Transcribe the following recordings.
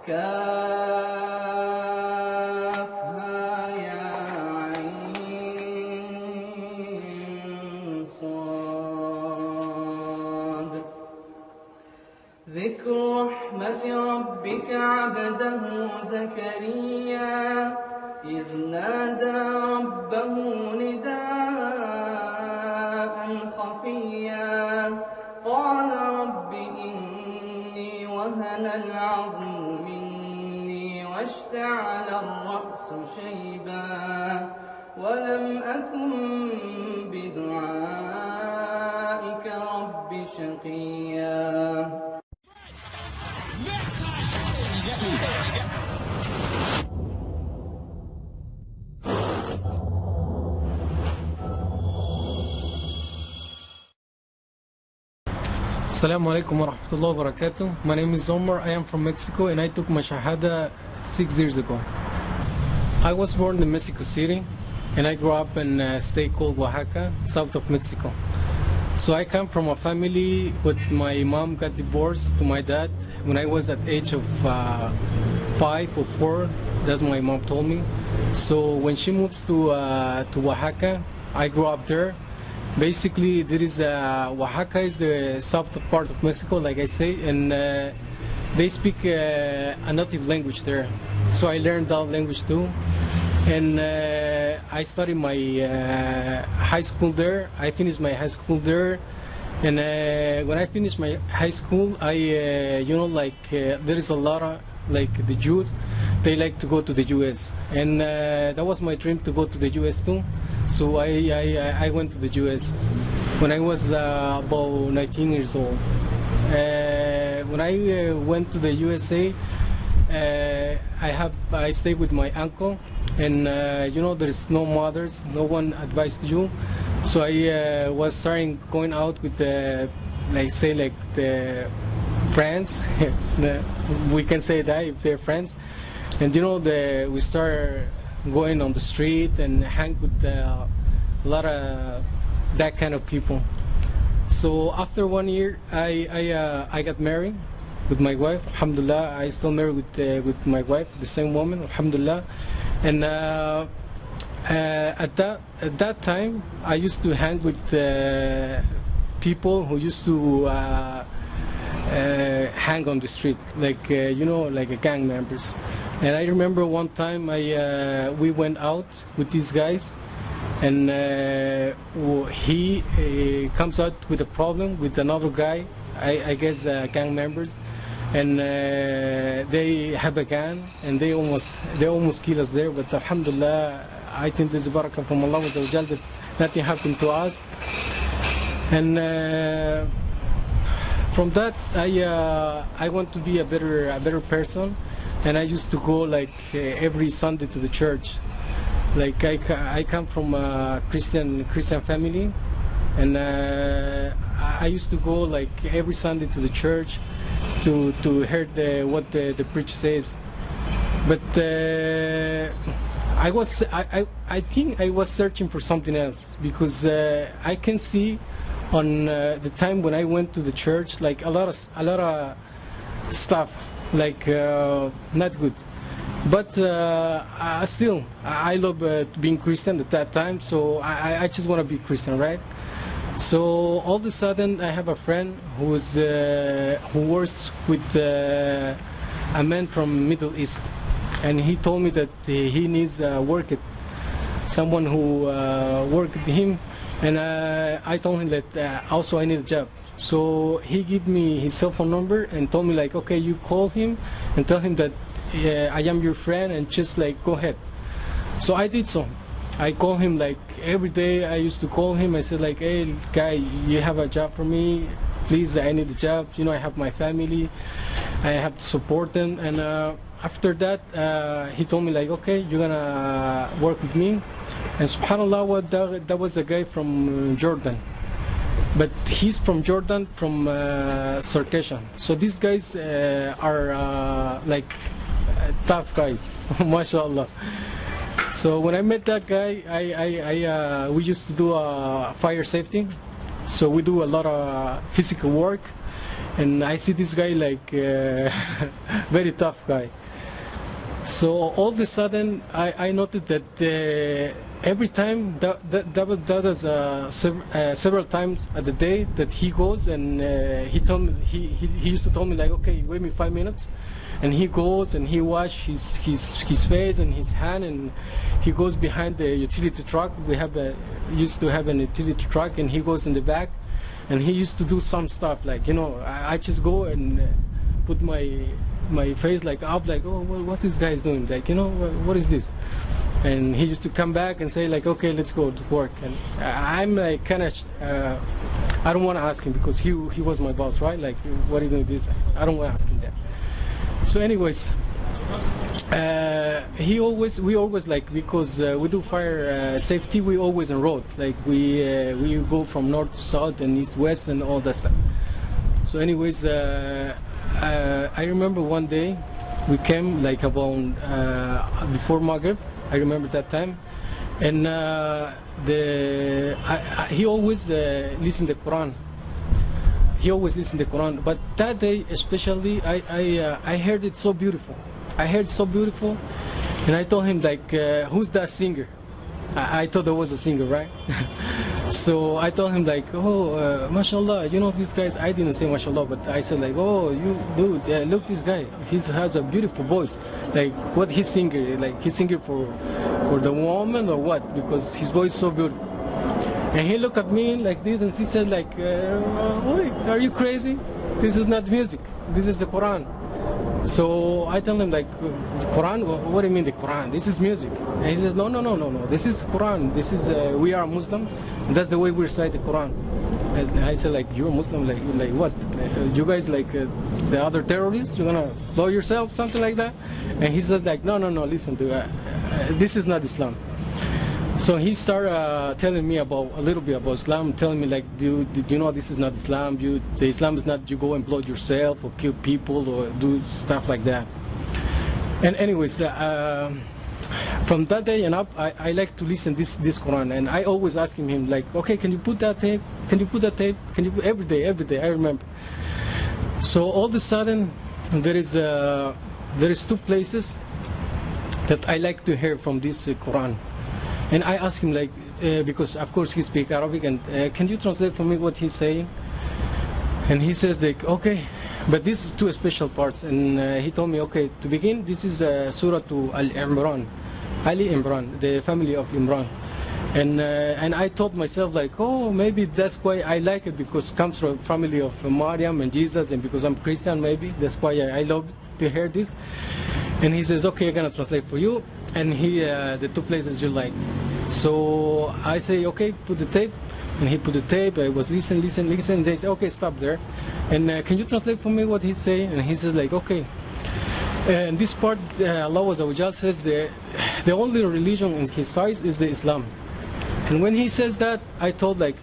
كافها يا عين صاد ذكر رحمة ربك عبده زكريا إذ نادى ربه نداء خفيا قال رب إني وهن العظم مني واشتعل الرأس شيبا ولم أكن بدعائك رب شقيا. Assalamu alaikum wa rahmatullahi wa barakatuh. My name is Omar. I am from Mexico and I took my Shahada 6 years ago. I was born in Mexico City and I grew up in a state called Oaxaca, south of Mexico. So I come from a family with my mom got divorced to my dad when I was at age of 5 or 4. That's what my mom told me. So when she moves to Oaxaca, I grew up there. Basically, there is Oaxaca is the south part of Mexico, like I say, and they speak a native language there. So I learned that language too, and I studied my high school there. I finished my high school there, and when I finished my high school, I there is a lot of like the youth, they like to go to the U.S. and that was my dream to go to the U.S. too. So I went to the U.S. when I was about 19 years old. When I went to the USA, I stayed with my uncle, and there's no mothers, no one advised you. So I was starting going out with the the friends. We can say that if they're friends, and we start going on the street and hang with a lot of that kind of people. So after 1 year, I got married with my wife. Alhamdulillah, I still married with my wife, the same woman. Alhamdulillah, and at that time, I used to hang with people who used to hang on the street, like like gang members. And I remember one time we went out with these guys, and he comes out with a problem with another guy, I guess gang members, and they have a gun, and they almost kill us there. But alhamdulillah, I think there's a barakah from Allah Azza wa Jal that nothing happened to us. And from that, I want to be a better person. And I used to go like every Sunday to the church. Like I come from a Christian family, and I used to go like every Sunday to the church to hear what the preacher says. But I think I was searching for something else, because I can see on the time when I went to the church, like a lot of stuff, like not good. But still, I love being Christian at that time, so I just want to be Christian, right? So all of a sudden, I have a friend who works with a man from Middle East, and he told me that he needs someone who work with him, and I told him that also I need a job. So he gave me his cell phone number and told me like, okay, you call him and tell him that I am your friend, and just like go ahead. So I did so. I call him like every day. I used to call him. I said like, hey guy, you have a job for me? Please, I need a job. I have my family. I have to support them. And after that, he told me like, okay, you're gonna work with me. And subhanallah, that was a guy from Jordan. But he's from Jordan, from Circassian. So these guys are like tough guys, mashallah. So when I met that guy, we used to do fire safety. So we do a lot of physical work, and I see this guy like very tough guy. So all of a sudden I noticed that every time that does several times at the day that he goes, and he used to tell me like, okay, wait me 5 minutes, and he goes and he wash his face and his hand, and he goes behind the utility truck. We used to have an utility truck, and he goes in the back, and he used to do some stuff like, you know, I just go and put my face like up, like, oh, what this guy is doing, like, you know, what is this? And he used to come back and say like, okay, let's go to work. And I'm like kind of I don't want to ask him because he was my boss, right? Like, what are you doing this? I don't want to ask him that. So anyways, we always like, because we do fire safety, we always on road, like we go from north to south and east west and all that stuff. So anyways, I remember one day we came like about before Maghrib. I remember that time, and he always listened to the Quran. He always listened to the Quran, but that day especially, I heard it so beautiful. I heard it so beautiful, and I told him like, who's that singer? I thought there was a singer, right? So I told him like, oh, mashallah, you know these guys. I didn't say mashallah, but I said like, oh, you dude, look this guy. He has a beautiful voice. Like, what he's singing? Like, he's singing for the woman or what? Because his voice is so beautiful. And he looked at me like this, and he said like, wait, are you crazy? This is not music. This is the Quran. So I tell him like, the Quran? What do you mean the Quran? This is music. And he says, no. This is Quran. This is we are Muslim. And that's the way we recite the Quran. And I said like, you're Muslim? Like what? You guys like the other terrorists? You're gonna blow yourself? Something like that? And he says like, no. Listen to this is not Islam. So he started telling me a little bit about Islam, telling me like, did you know this is not Islam? The Islam is not you go and blow yourself or kill people or do stuff like that. And anyways, from that day and up, I like to listen this Quran, and I always asking him like, okay, can you put that tape? Can you put that tape? Can you put every day? I remember. So all of a sudden, there is 2 places that I like to hear from this Quran. And I asked him like, because of course he speaks Arabic, and can you translate for me what he's saying? And he says like, okay, but this is 2 special parts. And he told me, okay, to begin, this is Surah to Al-Imran, Ali Imran, the family of Imran. And I thought myself like, oh, maybe that's why I like it, because it comes from family of Maryam and Jesus, and because I'm Christian, maybe that's why I love to hear this. And he says, okay, I'm gonna translate for you. And the 2 places you like. So I say, okay, put the tape. And he put the tape. I was listening. And they say, okay, stop there. And can you translate for me what he's saying? And he says like, okay. And this part, Allah Azza wa Jal says the only religion in his size is the Islam. And when he says that, I thought like,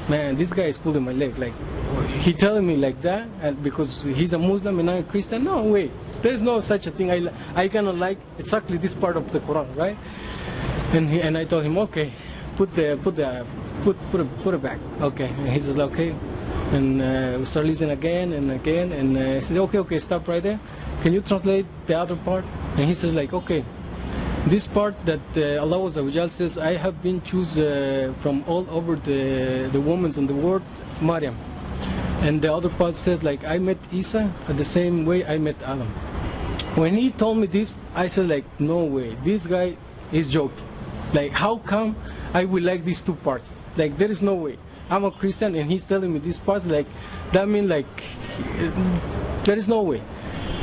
man, this guy is pulling my leg. Like, he telling me like that, and because he's a Muslim and I'm a Christian? No way. There's no such a thing. I cannot like exactly this part of the Quran, right? And I told him, okay, put it back. Okay. And he says, okay. And we start listening again and again. And he says, okay, stop right there. Can you translate the other part? And he says like, okay, this part that Allah Azza wa Jal says, I have been chosen from all over the women in the world, Maryam. And the other part says like, I met Isa the same way I met Adam. When he told me this, I said like, no way, this guy is joking. Like, how come I will like these 2 parts? Like, there is no way. I'm a Christian and he's telling me these parts, like, that means like, there is no way.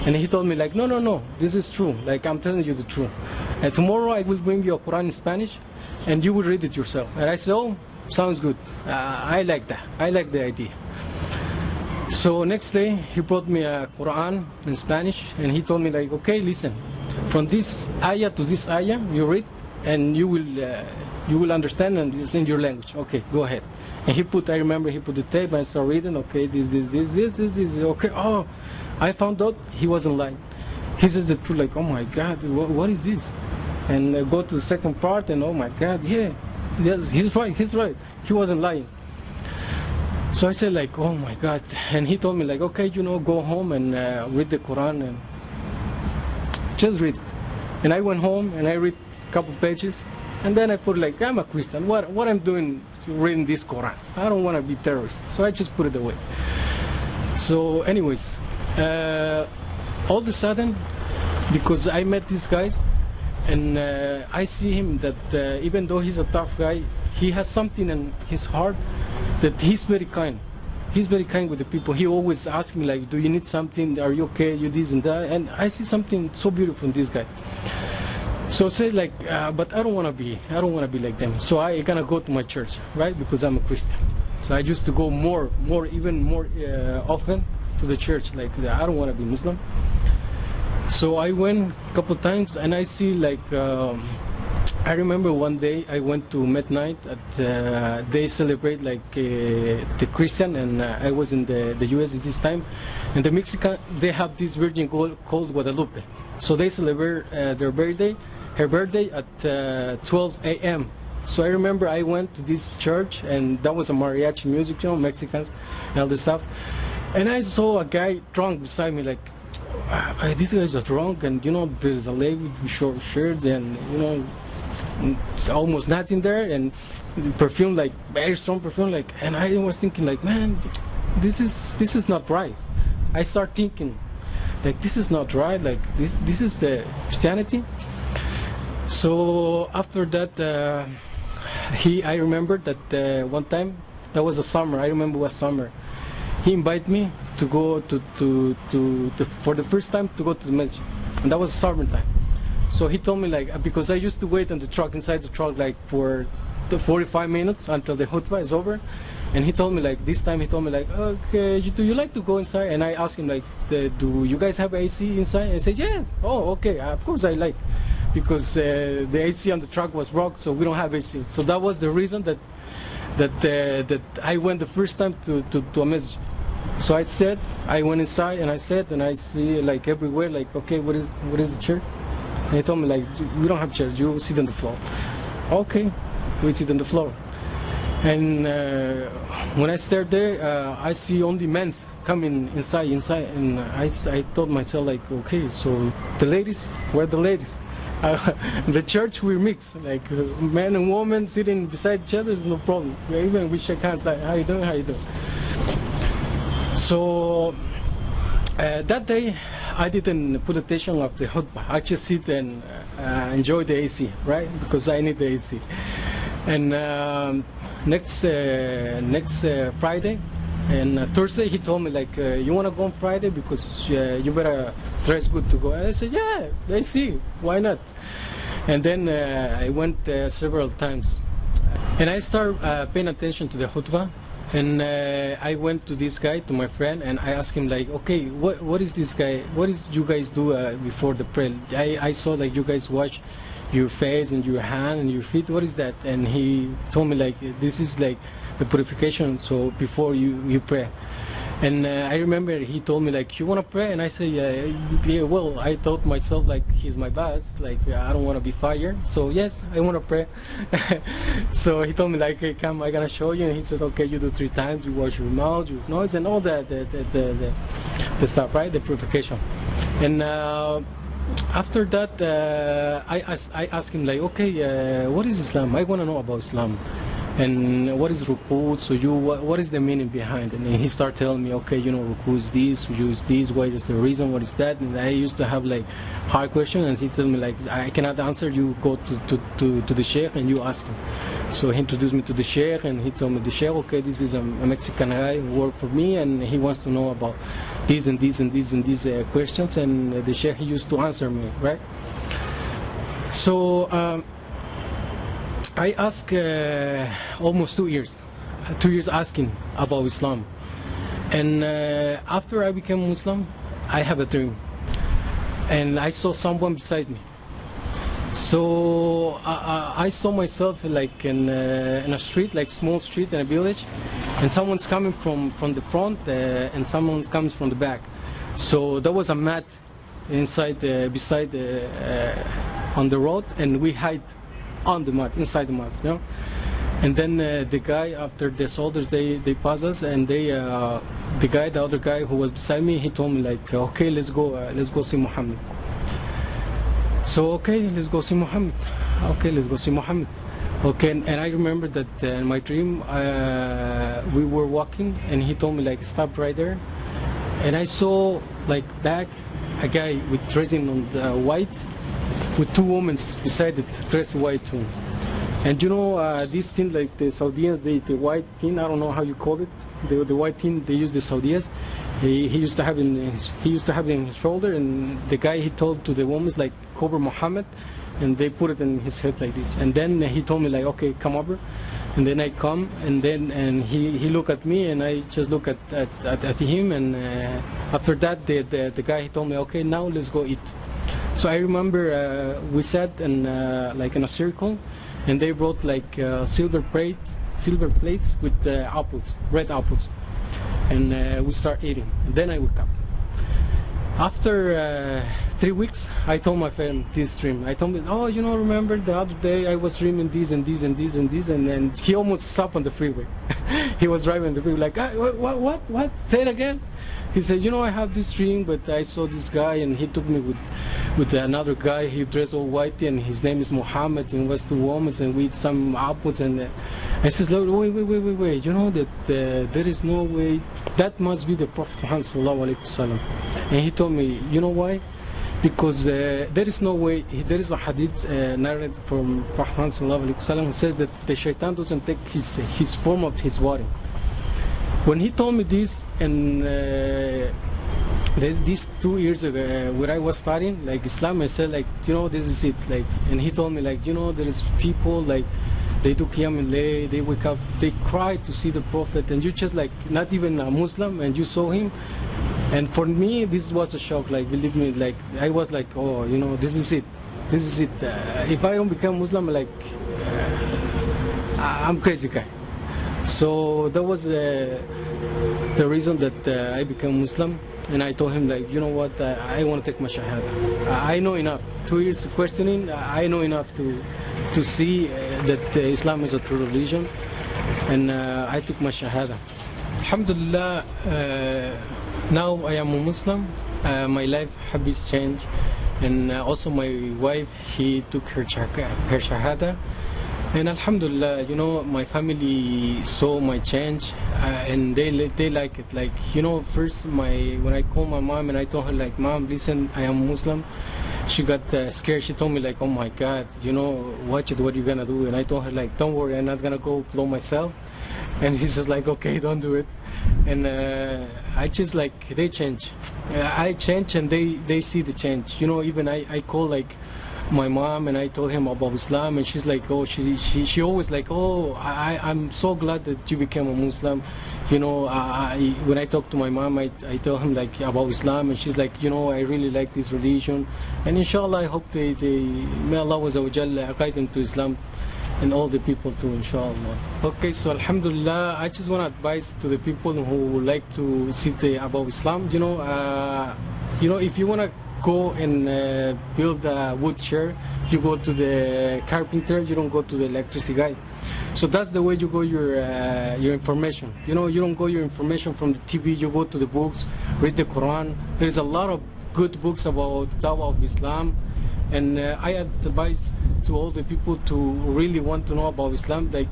And he told me like, no, this is true. Like, I'm telling you the truth. And tomorrow I will bring you a Quran in Spanish and you will read it yourself. And I said, oh, sounds good. I like that. I like the idea. So next day he brought me a Quran in Spanish, and he told me like, okay, listen, from this ayah to this ayah you read, and you will understand, and it's in your language. Okay, go ahead. And I remember he put the tape, and I started reading. Okay, this. Okay, oh, I found out he wasn't lying. He says the truth. Like, oh my God, what is this? And I go to the second part, and oh my God, yeah, he's right. He wasn't lying. So I said like, oh my God. And he told me like, okay, go home and read the Quran and just read it. And I went home and I read a couple pages, and then I put like, I'm a Christian. What I'm doing reading this Quran? I don't want to be terrorist. So I just put it away. So anyways, all of a sudden, because I met these guys, and I see him that even though he's a tough guy, he has something in his heart that he's very kind. He's very kind with the people. He always asks me like, do you need something? Are you okay? You this and that. And I see something so beautiful in this guy. So I say like, but I don't want to be like them. So I gonna go to my church, right? Because I'm a Christian. So I used to go even more often to the church. Like I don't want to be Muslim. So I went a couple times, and I see like, I remember one day I went to midnight. They celebrate like the Christian, and I was in the U.S. at this time, and the Mexican, they have this virgin called Guadalupe. So they celebrate her birthday at 12 a.m. So I remember I went to this church, and that was a mariachi music, Mexicans and all this stuff. And I saw a guy drunk beside me, like, these guys are drunk, and there's a lady with short shirts, and almost nothing there, and perfume, like very strong perfume, like. And I was thinking like, man, this is not right. I start thinking like, this is not right, like this is the Christianity. So after that, I remember that one time, that was a summer, I remember it was summer, he invited me to go for the first time to go to the Masjid, and that was summertime. So he told me like, because I used to wait on the truck, inside the truck, like for the 45 minutes until the khutbah is over. And he told me like, this time he told me like, okay, do you like to go inside? And I asked him like, do you guys have AC inside? I said, yes. Oh, okay, of course I like. Because the AC on the truck was broke, so we don't have AC. So that was the reason that I went the first time to a masjid. So I went inside and I see like everywhere, like, okay, what is the church? And he told me like, we don't have chairs, you sit on the floor. Okay, we sit on the floor. And when I stared there, I see only men coming inside, and I told myself like, okay, so the ladies, where are the ladies? The church we mix, like men and women sitting beside each other is no problem. Even we shake hands like, how you doing, how you doing? So that day I didn't put attention of the khutbah. I just sit and enjoy the AC, right? Because I need the AC. And next Friday and Thursday he told me like, you want to go on Friday because you better dress good to go. And I said, yeah, I see, why not? And then I went several times, and I started paying attention to the khutbah. And I went to this guy, to my friend, and I asked him like, okay, what is this guy, what is you guys do before the prayer? I saw like you guys wash your face and your hand and your feet, what is that? And he told me like, this is like the purification, so before you pray. And I remember he told me like, you want to pray? And I said, yeah, well, I thought myself like, he's my boss, like I don't want to be fired, so yes, I want to pray. So he told me like, hey, come, I'm gonna show you. And he said, okay, you do 3 times, you wash your mouth, your nose, and all that, the stuff, right, the purification. And after that, I asked him like, okay, what is Islam? I want to know about Islam. And what is ruku? So what is the meaning behind it? And he started telling me, okay, ruku is this, we use this, what is the reason, what is that? And I used to have like hard questions, and he told me like, I cannot answer, you go to the sheikh and you ask him. So he introduced me to the sheikh, and he told me, the sheikh, okay, this is a Mexican guy who worked for me, and he wants to know about these and these and these and these questions, and the sheikh, he used to answer me, right? So I asked almost 2 years asking about Islam. And after I became Muslim, I have a dream. And I saw someone beside me. So I saw myself like in a street, like small street in a village, and someone's coming from the front and someone's coming from the back. So there was a mat inside, beside on the road, and we hide on the mat, inside the mat, And then the guy, after the soldiers, they pass us, and the other guy who was beside me, he told me like, okay, let's go see Muhammad. So okay, let's go see Muhammad. Okay, let's go see Muhammad. Okay, and I remember that in my dream, we were walking, and he told me like, stop right there. And I saw like back a guy with dressing on the white, with two women beside it, dressed white too. And you know this thing, like the Saudians, the white thing, I don't know how you call it, the white thing they use the Saudians. He used to have in his shoulder, and the guy, he told to the woman like, cover Muhammad, and they put it in his head like this. And then he told me like, okay, come over. And then I come, and he looked at me, and I just look at him. And after that, the guy, he told me, okay, now let's go eat. So I remember we sat in like in a circle, and they brought like silver plates with apples, red apples, and we start eating. And then I woke up. After 3 weeks, I told my friend this dream. I told him, oh, you know, remember the other day I was dreaming this and this and this and this, and then he almost stopped on the freeway. He was driving the freeway like, ah, what? Say it again. He said, you know, I have this dream, but I saw this guy, and he took me with another guy. He dressed all white, and his name is Muhammad, and was two women, and we eat some apples. And I says, wait, you know that there is no way, that must be the Prophet Muhammad sallallahu alaihi wasallam. And he told me, you know why? Because there is no way. There is a hadith narrated from Prophet Muhammad sallallahu alaihi wasallam who says that the shaitan doesn't take his form of his body. When he told me this, and these 2 years ago, when I was studying like Islam, I said like, you know, this is it. Like, and he told me like, you know, there is people like, they do qiyam al-layl, they wake up, they cry to see the Prophet, and you just like not even a Muslim, and you saw him. And for me, this was a shock. Like, believe me, like I was like, oh, you know, this is it. If I don't become Muslim, like I'm crazy guy. So that was the reason that I became Muslim. And I told him like, you know what, I want to take my shahada. I know enough. 2 years of questioning, I know enough to see that Islam is a true religion. And I took my shahada. Alhamdulillah, now I am a Muslim. My life habits changed. And also my wife, she took her shahada. And Alhamdulillah, you know, my family saw my change, and they like it. Like, you know, first when I called my mom and I told her like, Mom, listen, I am Muslim. She got scared. She told me like, oh my God, you know, watch it, what are you gonna do? And I told her like, don't worry, I'm not gonna go blow myself. And he's just like, okay, don't do it. And I just like, they change. I change, and they see the change. You know, even I call like my mom, and I told him about Islam, and she's like, oh, she always like, oh, I'm so glad that you became a Muslim. You know, when I talk to my mom, I tell him like about Islam, and she's like, you know, I really like this religion, and inshallah, I hope they may Allah Azza wa Jalla guide them to Islam, and all the people too, inshallah. Okay, so Alhamdulillah, I just want to advise to the people who like to see about Islam. You know, if you want to go and build a wood chair, you go to the carpenter, you don't go to the electricity guy. So that's the way you go your information. You know, you don't go your information from the TV, you go to the books, read the Quran. There's a lot of good books about the Dawah of Islam, and I advise to all the people to really want to know about Islam, like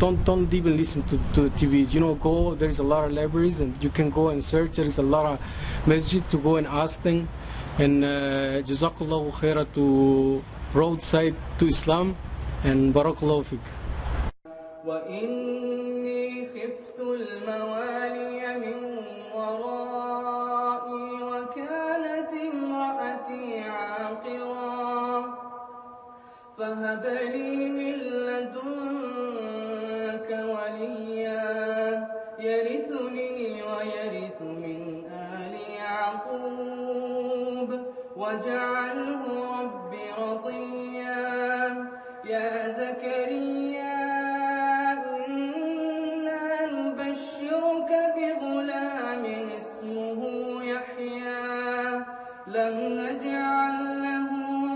don't even listen to the TV. You know, go, there's a lot of libraries, and you can go and search. There is a lot of masjid to go and ask them. And Jazakallahu khaira to Roadside to Islam, and Barakallahu fik. وإني خفت الموالي من ورائي وكانت امرأتي عاقرا فهب لي من لدنك وليا يرثني ويرث من آل يعقوب واجعله رب رضيا يا زكريا إنا نبشرك بغلام اسمه يحيى لم نجعل له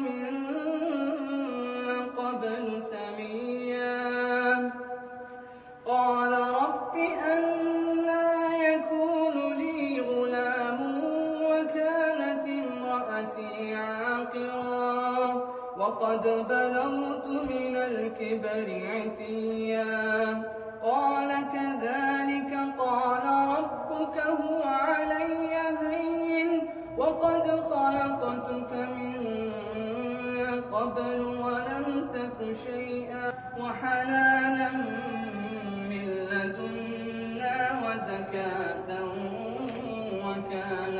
من قبل سميا عاقرا وقد بلغت من الكبر عتيا قال كذلك قال ربك هو علي هين وقد خلقتك من قبل ولم تك شيئا وحنانا من لدنا وزكاة وكان